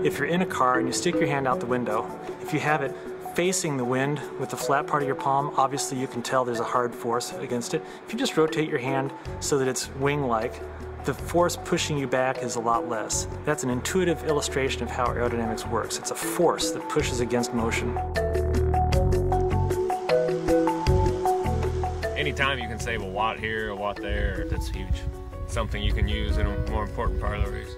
If you're in a car and you stick your hand out the window, if you have it facing the wind with the flat part of your palm, obviously you can tell there's a hard force against it. If you just rotate your hand so that it's wing-like, the force pushing you back is a lot less. That's an intuitive illustration of how aerodynamics works. It's a force that pushes against motion. Anytime you can save a watt here, a watt there, that's huge. Something you can use in a more important part of the race.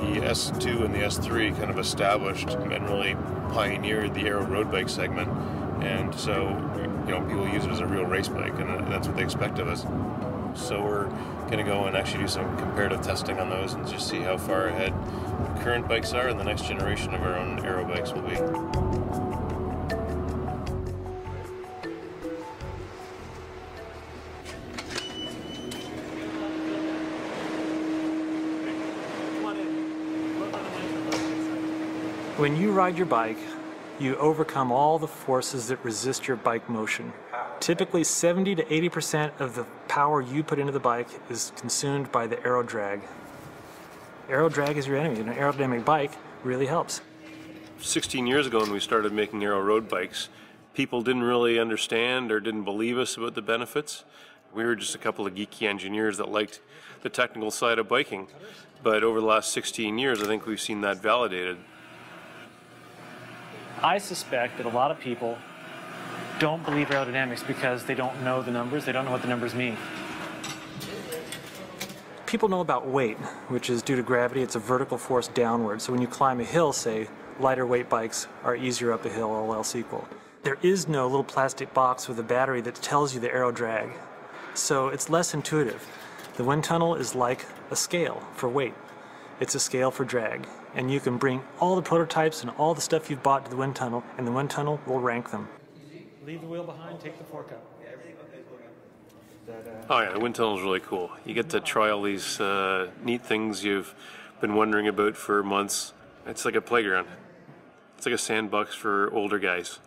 The S2 and the S3 kind of established and really pioneered the aero road bike segment, and so people use it as a real race bike, and that's what they expect of us. So we're going to go and actually do some comparative testing on those and just see how far ahead the current bikes are and the next generation of our own aero bikes will be. When you ride your bike, you overcome all the forces that resist your bike motion. Typically 70 to 80% of the power you put into the bike is consumed by the aero drag. Aero drag is your enemy, and an aerodynamic bike really helps. 16 years ago when we started making aero road bikes, people didn't really understand or didn't believe us about the benefits. We were just a couple of geeky engineers that liked the technical side of biking. But over the last 16 years, I think we've seen that validated. I suspect that a lot of people don't believe aerodynamics because they don't know the numbers, they don't know what the numbers mean. People know about weight, which is due to gravity. It's a vertical force downward. So when you climb a hill, say, lighter weight bikes are easier up a hill, all else equal. There is no little plastic box with a battery that tells you the aero drag. So it's less intuitive. The wind tunnel is like a scale for weight. It's a scale for drag. And you can bring all the prototypes and all the stuff you've bought to the wind tunnel, and the wind tunnel will rank them. Leave the wheel behind, take the fork up. Oh yeah, the wind tunnel is really cool. You get to try all these neat things you've been wondering about for months. It's like a playground. It's like a sandbox for older guys.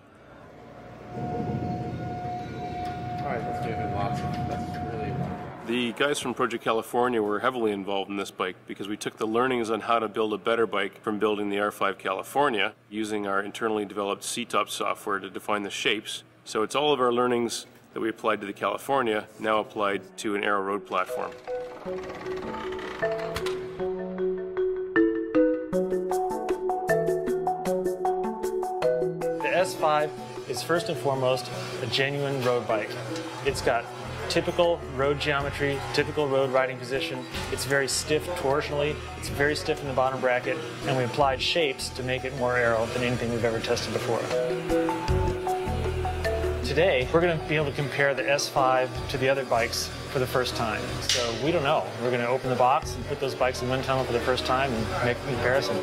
Alright, let's give it lots of, that's really fun. The guys from Project California were heavily involved in this bike because we took the learnings on how to build a better bike from building the R5 California using our internally developed C-Top software to define the shapes. So it's all of our learnings that we applied to the California now applied to an aero road platform. The S5 is first and foremost a genuine road bike. It's got typical road geometry, typical road riding position. It's very stiff torsionally, it's very stiff in the bottom bracket, and we applied shapes to make it more aero than anything we've ever tested before. Today, we're going to be able to compare the S5 to the other bikes for the first time. So we don't know. We're going to open the box and put those bikes in the wind tunnel for the first time and make a comparison.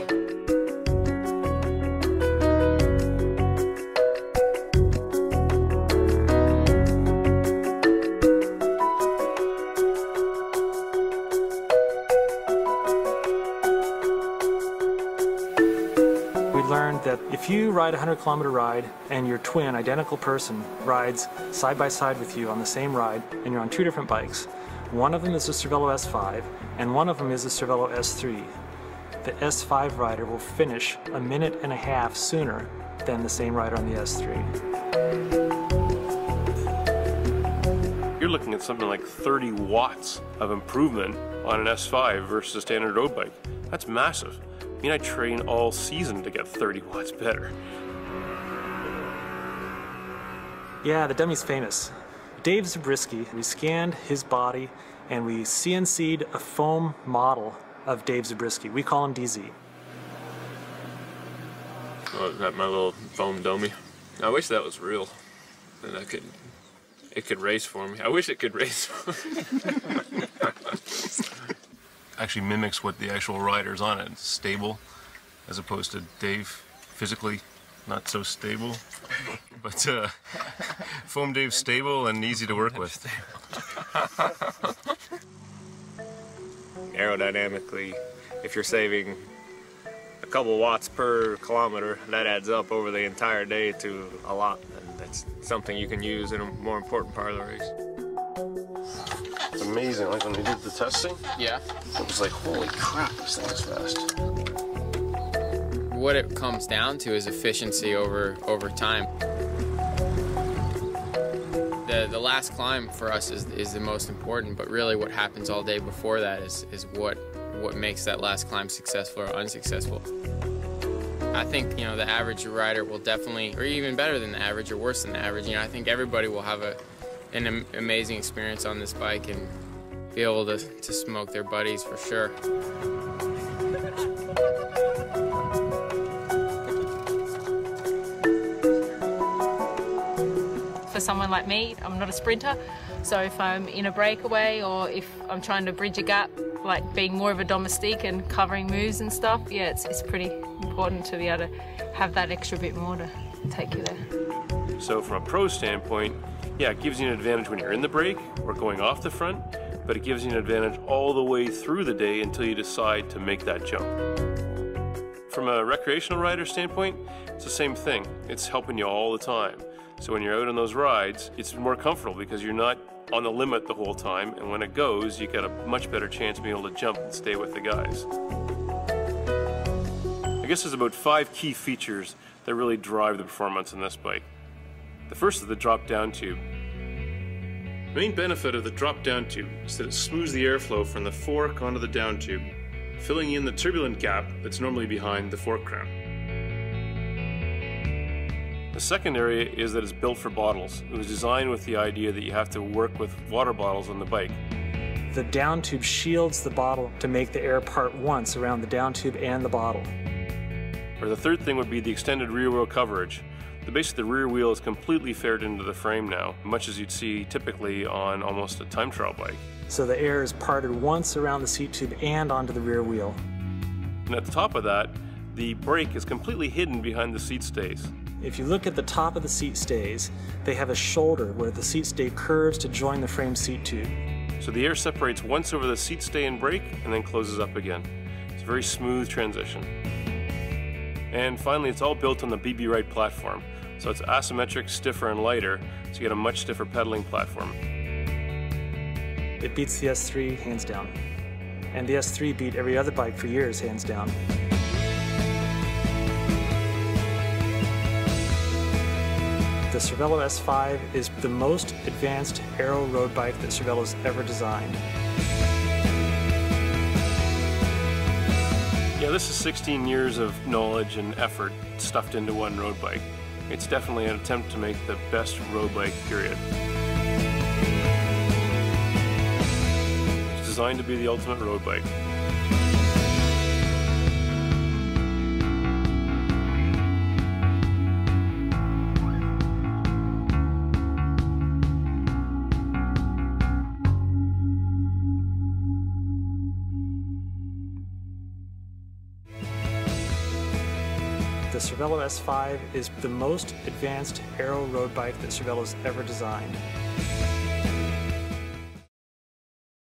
Learned that if you ride a 100-kilometer ride and your twin, identical person, rides side by side with you on the same ride and you're on two different bikes, one of them is the Cervelo S5 and one of them is the Cervelo S3. The S5 rider will finish a minute and a half sooner than the same rider on the S3. You're looking at something like 30 watts of improvement on an S5 versus a standard road bike. That's massive. I mean, I train all season to get 30 watts better. Yeah, the dummy's famous. Dave Zabriskie, we scanned his body and we CNC'd a foam model of Dave Zabriskie. We call him DZ. Oh, is that my little foam dummy? I wish that was real. And it could race for me. I wish it could race for me. Actually mimics what the actual rider's on it. It's stable, as opposed to Dave physically not so stable. But Foam Dave's stable and easy to work with. Aerodynamically, if you're saving a couple watts per kilometer, that adds up over the entire day to a lot. And that's something you can use in a more important part of the race. It's amazing, like when we did the testing, Yeah. it was like, holy crap, this thing is fast. What it comes down to is efficiency over time. The last climb for us is the most important, but really what happens all day before that is what makes that last climb successful or unsuccessful. I think, you know, the average rider will definitely, or even better than the average or worse than the average, you know, I think everybody will have an amazing experience on this bike and be able to smoke their buddies for sure. For someone like me, I'm not a sprinter, so if I'm in a breakaway or if I'm trying to bridge a gap, like being more of a domestique and covering moves and stuff, yeah, it's pretty important to be able to have that extra bit more to take you there. So from a pro standpoint, yeah, it gives you an advantage when you're in the break or going off the front, but it gives you an advantage all the way through the day until you decide to make that jump. From a recreational rider standpoint, it's the same thing. It's helping you all the time. So when you're out on those rides, it's more comfortable because you're not on the limit the whole time, and when it goes, you got a much better chance of being able to jump and stay with the guys. I guess there's about 5 key features that really drive the performance on this bike. The first is the drop-down tube. The main benefit of the drop-down tube is that it smooths the airflow from the fork onto the down tube, filling in the turbulent gap that's normally behind the fork crown. The second area is that it's built for bottles. It was designed with the idea that you have to work with water bottles on the bike. The down tube shields the bottle to make the air part once around the down tube and the bottle. Or the third thing would be the extended rear wheel coverage. The base of the rear wheel is completely fared into the frame now, much as you'd see typically on almost a time trial bike. So the air is parted once around the seat tube and onto the rear wheel. And at the top of that, the brake is completely hidden behind the seat stays. If you look at the top of the seat stays, they have a shoulder where the seat stay curves to join the frame seat tube. So the air separates once over the seat stay and brake and then closes up again. It's a very smooth transition. And finally, it's all built on the BB Right platform. So it's asymmetric, stiffer, and lighter, so you get a much stiffer pedaling platform. It beats the S3 hands down. And the S3 beat every other bike for years hands down. The Cervelo S5 is the most advanced aero road bike that Cervelo's ever designed. Yeah, this is 16 years of knowledge and effort stuffed into one road bike. It's definitely an attempt to make the best road bike, period. It's designed to be the ultimate road bike. The Cervelo S5 is the most advanced aero road bike that Cervelo's ever designed.